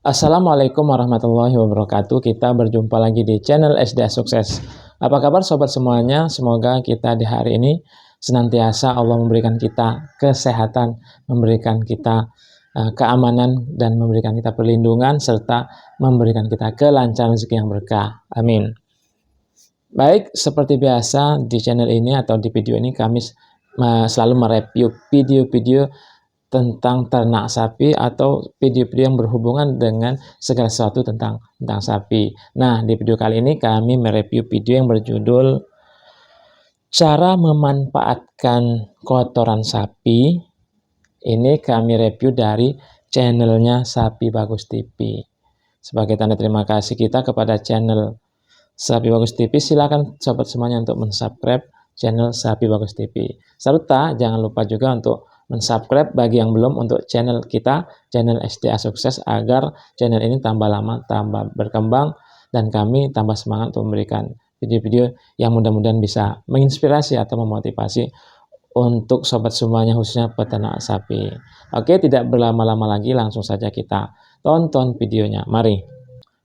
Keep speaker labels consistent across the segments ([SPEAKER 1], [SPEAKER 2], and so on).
[SPEAKER 1] Assalamualaikum warahmatullahi wabarakatuh. Kita berjumpa lagi di channel SDA Sukses. Apa kabar sobat semuanya? Semoga kita di hari ini senantiasa Allah memberikan kita kesehatan, memberikan kita keamanan, dan memberikan kita perlindungan, serta memberikan kita kelancaran rezeki yang berkah. Amin. Baik, seperti biasa di channel ini atau di video ini kami selalu mereview video-video tentang ternak sapi atau video-video yang berhubungan dengan segala sesuatu tentang sapi. Nah, di video kali ini kami mereview video yang berjudul cara memanfaatkan kotoran sapi. Ini kami review dari channelnya Sapi Bagus TV. Sebagai tanda terima kasih kita kepada channel Sapi Bagus TV, silakan sobat semuanya untuk mensubscribe channel Sapi Bagus TV. Serta jangan lupa juga untuk mensubscribe bagi yang belum untuk channel kita, channel SDA Sukses, agar channel ini tambah lama, tambah berkembang, dan kami tambah semangat untuk memberikan video-video yang mudah-mudahan bisa menginspirasi atau memotivasi untuk sobat semuanya, khususnya peternak sapi. Oke, tidak berlama-lama lagi, langsung saja kita tonton videonya. Mari.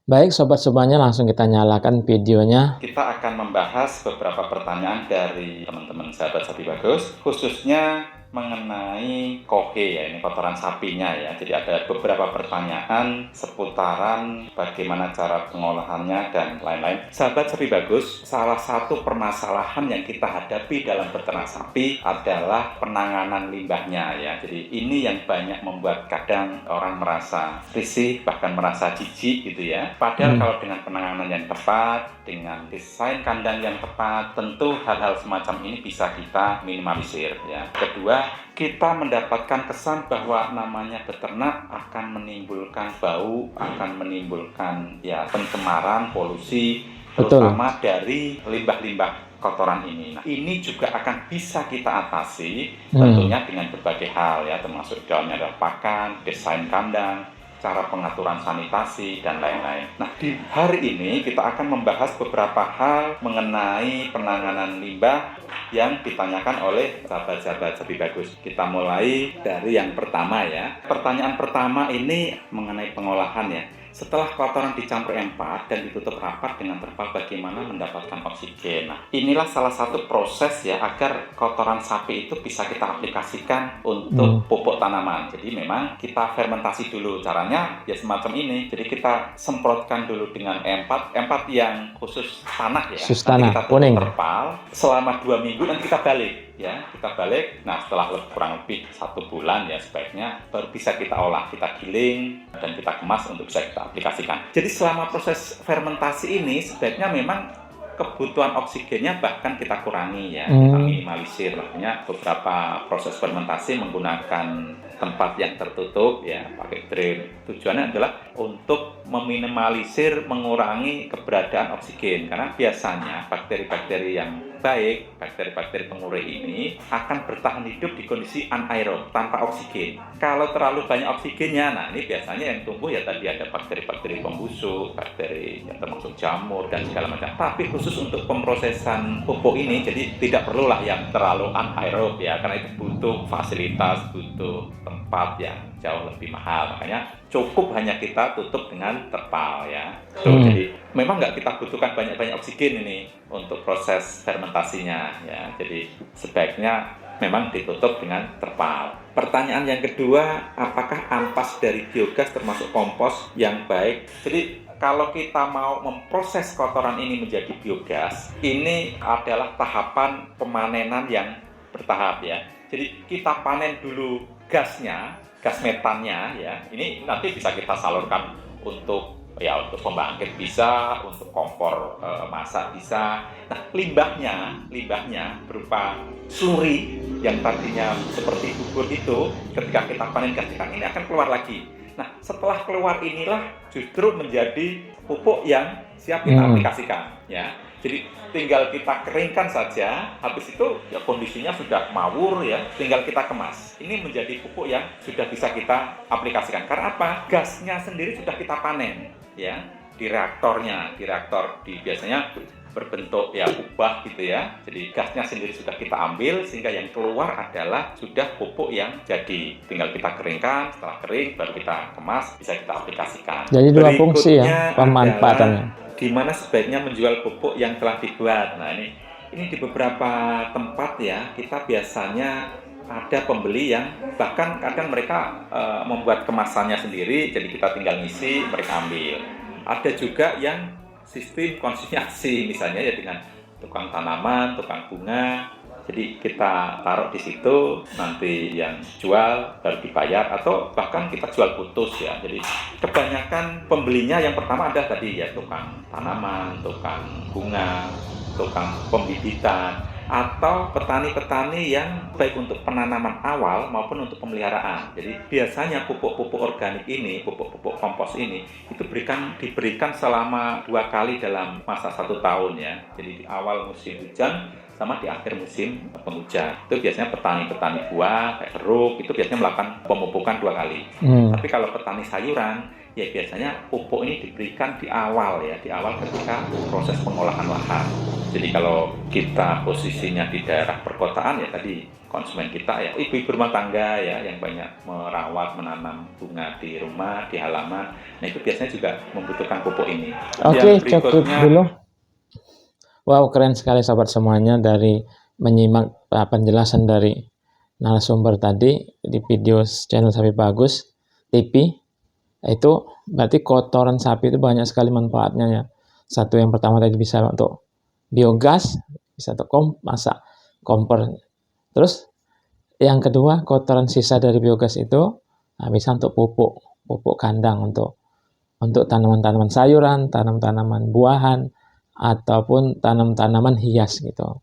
[SPEAKER 1] Baik sobat semuanya, langsung kita nyalakan videonya.
[SPEAKER 2] Kita akan membahas beberapa pertanyaan dari teman-teman sahabat Sapi Bagus, khususnya mengenai kohe, ya, ini kotoran sapinya ya. Jadi ada beberapa pertanyaan seputaran bagaimana cara pengolahannya dan lain-lain. Sahabat Sapi Bagus, salah satu permasalahan yang kita hadapi dalam peternak sapi adalah penanganan limbahnya ya. Jadi ini yang banyak membuat kadang orang merasa risih, bahkan merasa jijik gitu ya. Padahal kalau dengan penanganan yang tepat, dengan desain kandang yang tepat, tentu hal-hal semacam ini bisa kita minimalisir ya. Kedua, kita mendapatkan kesan bahwa namanya beternak akan menimbulkan bau, akan menimbulkan ya pencemaran, polusi, terutama dari limbah-limbah kotoran ini. Nah, ini juga akan bisa kita atasi tentunya dengan berbagai hal ya, termasuk dalamnya adalah pakan, desain kandang, cara pengaturan sanitasi, dan lain-lain. Nah, di hari ini kita akan membahas beberapa hal mengenai penanganan limbah yang ditanyakan oleh sahabat-sahabat Sapi Bagus. Kita mulai dari yang pertama ya. Pertanyaan pertama ini mengenai pengolahan ya. Setelah kotoran dicampur M4 dan ditutup rapat dengan terpal, bagaimana mendapatkan oksigen? Nah, inilah salah satu proses ya agar kotoran sapi itu bisa kita aplikasikan untuk pupuk tanaman. Jadi memang kita fermentasi dulu. Caranya ya semacam ini. Jadi kita semprotkan dulu dengan M4 yang khusus tanah ya. Nanti kita tutup terpal selama 2 minggu, nanti kita balik. Ya, kita balik. Nah, setelah kurang lebih 1 bulan ya sebaiknya baru bisa kita olah, kita giling dan kita kemas untuk bisa kita aplikasikan. Jadi selama proses fermentasi ini sebaiknya memang kebutuhan oksigennya bahkan kita kurangi ya, kita minimalisir. Makanya beberapa proses fermentasi menggunakan tempat yang tertutup ya, pakai drain. Tujuannya adalah untuk meminimalisir, mengurangi keberadaan oksigen, karena biasanya bakteri-bakteri yang baik, bakteri-bakteri pengurih ini akan bertahan hidup di kondisi anaerob, tanpa oksigen. Kalau terlalu banyak oksigennya, nah ini biasanya yang tumbuh ya tadi ada bakteri-bakteri pembusuk, bakteri yang termasuk jamur dan segala macam. Tapi khusus untuk pemrosesan pupuk ini, jadi tidak perlulah yang terlalu anaerob ya, karena itu butuh fasilitas, butuh tempat yang jauh lebih mahal. Makanya cukup hanya kita tutup dengan terpal ya. Jadi memang nggak kita butuhkan banyak-banyak oksigen ini untuk proses fermentasinya ya. Jadi sebaiknya memang ditutup dengan terpal. Pertanyaan yang kedua, apakah ampas dari biogas termasuk kompos yang baik? Jadi kalau kita mau memproses kotoran ini menjadi biogas, ini adalah tahapan pemanenan yang bertahap ya. Jadi kita panen dulu gasnya, gas metannya ya. Ini nanti bisa kita salurkan untuk pembangkit bisa, untuk kompor masak bisa. Nah, limbahnya berupa sluri yang tadinya seperti gugur itu, ketika kita panen gas metan ini akan keluar lagi. Nah, setelah keluar inilah justru menjadi pupuk yang siap kita aplikasikan ya. Jadi tinggal kita keringkan saja, habis itu ya kondisinya sudah mawur ya, tinggal kita kemas. Ini menjadi pupuk yang sudah bisa kita aplikasikan. Karena apa? Gasnya sendiri sudah kita panen ya di reaktornya, biasanya berbentuk ya ubah gitu ya. Jadi gasnya sendiri sudah kita ambil, sehingga yang keluar adalah sudah pupuk yang jadi. Tinggal kita keringkan, setelah kering baru kita kemas, bisa kita aplikasikan.
[SPEAKER 1] Jadi dua fungsi
[SPEAKER 2] Berikutnya
[SPEAKER 1] ya pemanfaatannya.
[SPEAKER 2] adalah di mana sebaiknya menjual pupuk yang telah dibuat. Nah, ini di beberapa tempat ya, kita biasanya ada pembeli yang bahkan kadang mereka membuat kemasannya sendiri, jadi kita tinggal ngisi, mereka ambil. Ada juga yang sistem konsinyasi, misalnya ya dengan tukang tanaman, tukang bunga. Jadi kita taruh di situ, nanti yang jual baru dibayar, atau bahkan kita jual putus ya. Jadi kebanyakan pembelinya yang pertama ada tadi ya tukang tanaman, tukang bunga, tukang pembibitan, atau petani-petani yang baik untuk penanaman awal maupun untuk pemeliharaan. Jadi biasanya pupuk-pupuk organik ini, pupuk-pupuk kompos ini, itu diberikan selama 2 kali dalam masa 1 tahun ya. Jadi di awal musim hujan sama di akhir musim penghujan. Itu biasanya petani-petani buah, kayak jeruk, itu biasanya melakukan pemupukan 2 kali. Tapi kalau petani sayuran, ya biasanya pupuk ini diberikan di awal ya, di awal ketika proses pengolahan lahan. Jadi kalau kita posisinya di daerah perkotaan ya tadi konsumen kita ya ibu-ibu rumah tangga ya yang banyak merawat, menanam bunga di rumah, di halaman. Nah itu biasanya juga membutuhkan pupuk ini.
[SPEAKER 1] Oke, cukup dulu. Wow, keren sekali sobat semuanya dari menyimak penjelasan dari narasumber tadi di video channel Sapi Bagus TV. Itu berarti kotoran sapi itu banyak sekali manfaatnya ya. Satu yang pertama tadi bisa untuk biogas, bisa untuk masak kompor. Terus yang kedua, kotoran sisa dari biogas itu bisa untuk pupuk kandang untuk tanaman-tanaman sayuran, tanaman-tanaman buahan, ataupun tanaman hias gitu.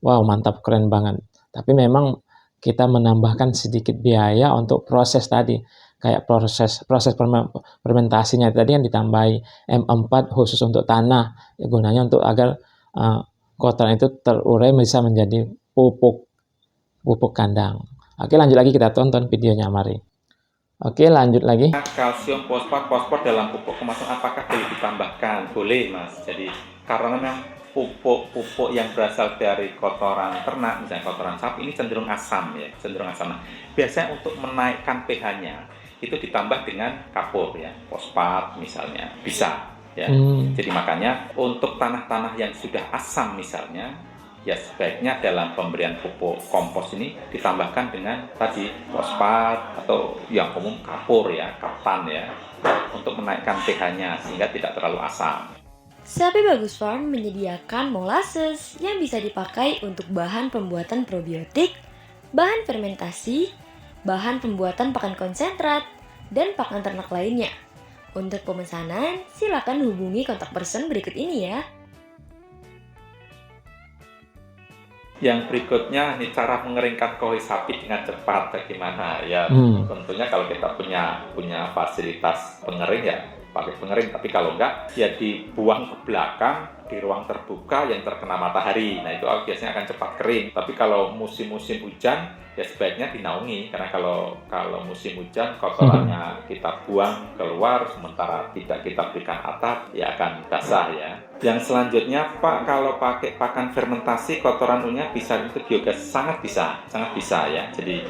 [SPEAKER 1] Wow, mantap, keren banget. Tapi memang kita menambahkan sedikit biaya untuk proses tadi. Kayak proses fermentasinya tadi yang ditambahi M4 khusus untuk tanah. Ya, gunanya untuk agar kotoran itu terurai bisa menjadi pupuk kandang. Oke, lanjut lagi kita tonton videonya, mari. Oke, lanjut lagi.
[SPEAKER 2] Kalsium, fosfor dalam pupuk kemasan apakah boleh ditambahkan? Boleh, Mas. Jadi karena memang pupuk yang berasal dari kotoran ternak, misalnya kotoran sapi, ini cenderung asam ya, cenderung asam. Nah, biasanya untuk menaikkan pH-nya itu ditambah dengan kapur ya, fosfat misalnya, bisa ya. Jadi makanya untuk tanah-tanah yang sudah asam misalnya, ya sebaiknya dalam pemberian pupuk kompos ini ditambahkan dengan tadi fosfat atau yang umum kapur ya, kaptan ya, untuk menaikkan pH-nya sehingga tidak terlalu asam.
[SPEAKER 3] Sapi Bagus Farm menyediakan molasses yang bisa dipakai untuk bahan pembuatan probiotik, bahan fermentasi, bahan pembuatan pakan konsentrat, dan pakan ternak lainnya. Untuk pemesanan, silakan hubungi kontak person berikut ini ya.
[SPEAKER 2] Yang berikutnya nih cara mengeringkan kohi sapi dengan cepat bagaimana ya. Tentunya kalau kita punya fasilitas pengering ya pakai pengering, tapi kalau enggak ya dibuang ke belakang di ruang terbuka yang terkena matahari. Nah itu biasanya akan cepat kering. Tapi kalau musim-musim hujan ya sebaiknya dinaungi, karena kalau musim hujan kotorannya kita buang keluar sementara tidak kita berikan atap ya akan basah ya. Yang selanjutnya Pak, kalau pakai pakan fermentasi kotoran unnya bisa untuk biogas? Sangat bisa ya. Jadi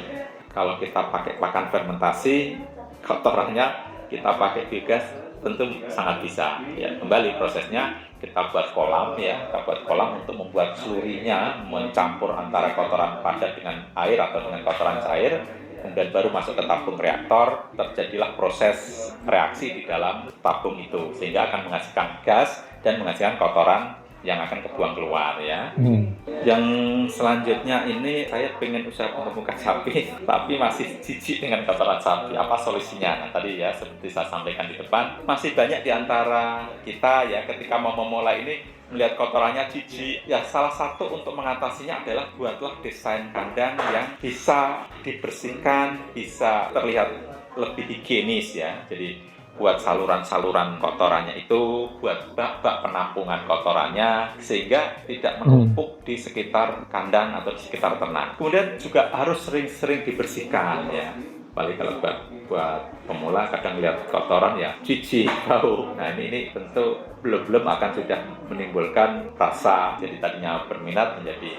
[SPEAKER 2] kalau kita pakai pakan fermentasi kotorannya kita pakai biogas tentu sangat bisa ya. Kembali prosesnya kita buat kolam ya, kita buat kolam untuk membuat slurinya mencampur antara kotoran padat dengan air atau dengan kotoran cair, kemudian baru masuk ke tabung reaktor, terjadilah proses reaksi di dalam tabung itu sehingga akan menghasilkan gas dan menghasilkan kotoran yang akan kebuang keluar ya. Yang selanjutnya ini saya pengen usaha pemupukan sapi tapi masih jijik dengan kotoran sapi. Apa solusinya? Nah tadi ya seperti saya sampaikan di depan, masih banyak di antara kita ya ketika mau memulai ini melihat kotorannya jijik. Ya salah satu untuk mengatasinya adalah buatlah desain kandang yang bisa dibersihkan, bisa terlihat lebih higienis ya. Jadi buat saluran-saluran kotorannya itu, buat bak-bak penampungan kotorannya sehingga tidak menumpuk di sekitar kandang atau di sekitar ternak. Kemudian juga harus sering-sering dibersihkan ya. Apalagi kalau buat pemula kadang lihat kotoran ya jijik, bau. Nah ini tentu belum akan sudah menimbulkan rasa jadi tadinya berminat menjadi.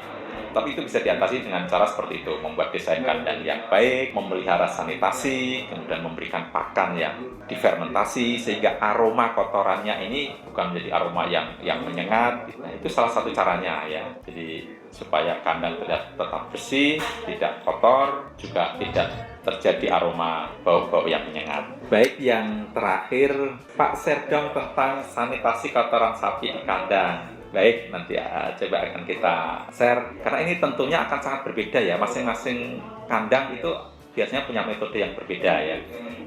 [SPEAKER 2] Tapi itu bisa diatasi dengan cara seperti itu, membuat desain kandang yang baik, memelihara sanitasi, kemudian memberikan pakan yang difermentasi sehingga aroma kotorannya ini bukan menjadi aroma yang menyengat. Nah, itu salah satu caranya ya. Jadi supaya kandang tetap bersih, tidak kotor, juga tidak terjadi aroma bau-bau yang menyengat. Baik, yang terakhir Pak Serdong tentang sanitasi kotoran sapi di kandang. Baik, nanti coba akan kita share karena ini tentunya akan sangat berbeda ya, masing-masing kandang itu biasanya punya metode yang berbeda ya.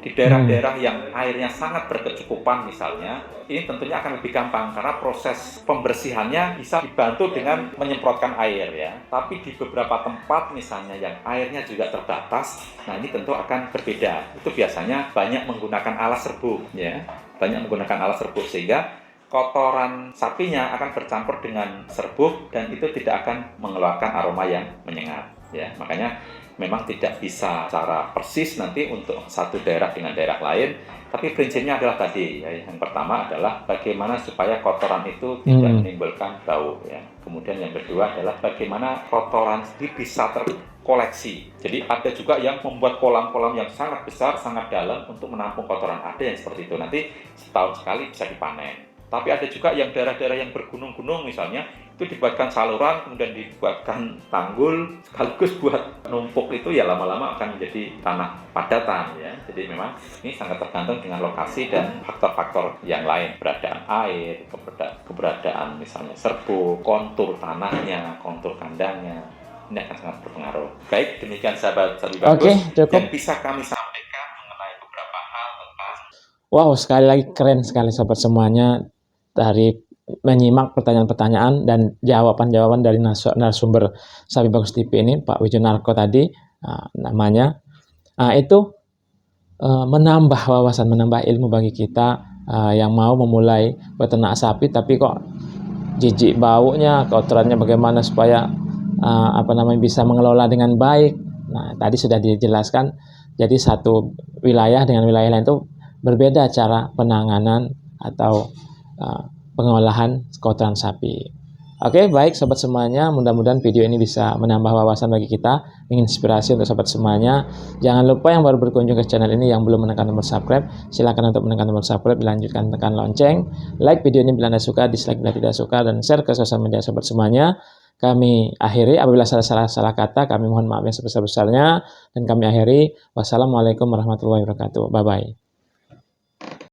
[SPEAKER 2] Di daerah-daerah yang airnya sangat berkecukupan misalnya, ini tentunya akan lebih gampang karena proses pembersihannya bisa dibantu dengan menyemprotkan air ya. Tapi di beberapa tempat misalnya yang airnya juga terbatas, nah ini tentu akan berbeda. Itu biasanya banyak menggunakan alas serbuk ya, banyak menggunakan alas serbuk sehingga kotoran sapinya akan bercampur dengan serbuk dan itu tidak akan mengeluarkan aroma yang menyengat ya. Makanya memang tidak bisa secara persis nanti untuk satu daerah dengan daerah lain, tapi prinsipnya adalah tadi ya. Yang pertama adalah bagaimana supaya kotoran itu tidak menimbulkan bau ya. Kemudian yang kedua adalah bagaimana kotoran ini bisa terkoleksi. Jadi ada juga yang membuat kolam-kolam yang sangat besar, sangat dalam untuk menampung kotoran. Ada yang seperti itu, nanti setahun sekali bisa dipanen. Tapi ada juga yang daerah-daerah yang bergunung-gunung misalnya, itu dibuatkan saluran, kemudian dibuatkan tanggul, sekaligus buat numpuk itu ya lama-lama akan menjadi tanah padatan ya. Jadi memang ini sangat tergantung dengan lokasi dan faktor-faktor yang lain, keberadaan air, keberadaan misalnya serbuk, kontur tanahnya, kontur kandangnya. Ini akan sangat berpengaruh. Baik, demikian sahabat Sapi Bagus yang bisa kami sampaikan mengenai beberapa hal tentang.
[SPEAKER 1] Wow, sekali lagi keren sekali sobat semuanya, dari menyimak pertanyaan-pertanyaan dan jawaban-jawaban dari narasumber Sapi Bagus TV ini, Pak Wijonarko tadi namanya, itu menambah wawasan, menambah ilmu bagi kita yang mau memulai beternak sapi tapi kok jijik baunya, kotorannya bagaimana supaya bisa mengelola dengan baik. Nah, tadi sudah dijelaskan. Jadi satu wilayah dengan wilayah lain itu berbeda cara penanganan atau pengolahan kotoran sapi. Oke, baik sobat semuanya, mudah-mudahan video ini bisa menambah wawasan bagi kita, menginspirasi untuk sobat semuanya. Jangan lupa yang baru berkunjung ke channel ini yang belum menekan tombol subscribe, silakan untuk menekan tombol subscribe, dilanjutkan tekan lonceng, like video ini bila Anda suka, dislike bila tidak suka, dan share ke sosial media sobat semuanya. Kami akhiri, apabila salah kata, kami mohon maaf yang sebesar-besarnya, dan kami akhiri. Wassalamualaikum warahmatullahi wabarakatuh. Bye-bye.